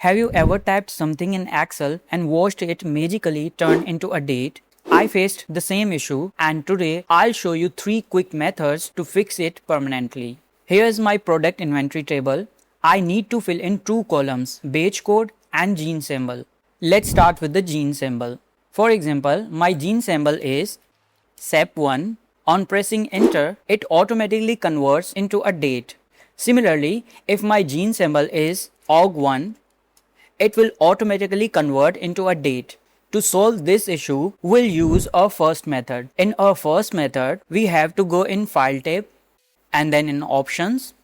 Have you ever typed something in Excel and watched it magically turn into a date? I faced the same issue, and today I'll show you 3 quick methods to fix it permanently. Here's my product inventory table. I need to fill in 2 columns, batch code and gene symbol. Let's start with the gene symbol. For example, my gene symbol is SEP1. On pressing enter, it automatically converts into a date. Similarly, if my gene symbol is OG1, it will automatically convert into a date. To solve this issue, we'll use our first method. In our first method, we have to go in File tab and then in Options,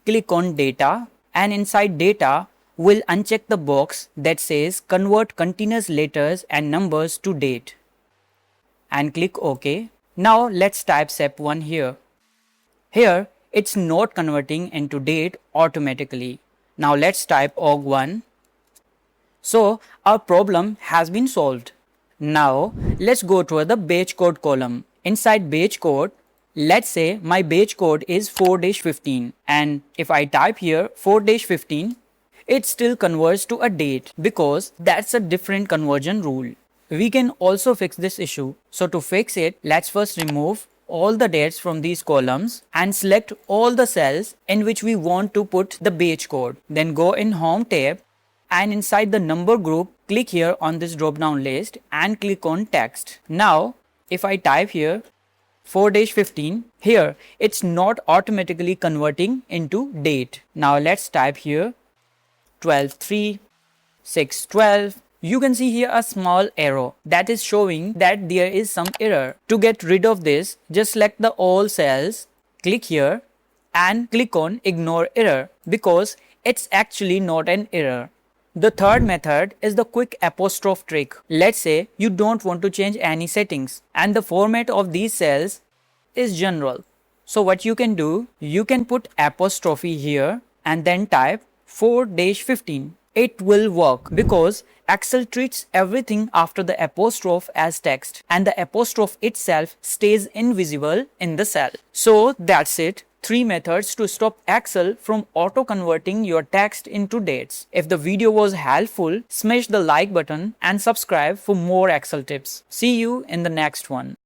click on Data, and inside Data, we'll uncheck the box that says Convert continuous letters and numbers to date and click OK. Now let's type SEP1 here. Here, it's not converting into date automatically. Now let's type OG1. So our problem has been solved. Now let's go to the batch code column. Inside batch code, let's say my batch code is 4-15, and if I type here 4-15, it still converts to a date because that's a different conversion rule. We can also fix this issue. So to fix it, let's first remove all the dates from these columns and select all the cells in which we want to put the batch code. Then go in Home tab and inside the number group, click here on this drop down list and click on text. Now if I type here 4-15, here it's not automatically converting into date. Now let's type here 12-3, 6-12. You can see here a small arrow that is showing that there is some error. To get rid of this, just select the all cells, click here and click on ignore error because it's actually not an error. The third method is the quick apostrophe trick. Let's say you don't want to change any settings and the format of these cells is general. So what you can do, you can put apostrophe here and then type 4-15. It will work because Excel treats everything after the apostrophe as text and the apostrophe itself stays invisible in the cell. So that's it. 3 methods to stop Excel from auto-converting your text into dates. If the video was helpful, smash the like button and subscribe for more Excel tips. See you in the next one.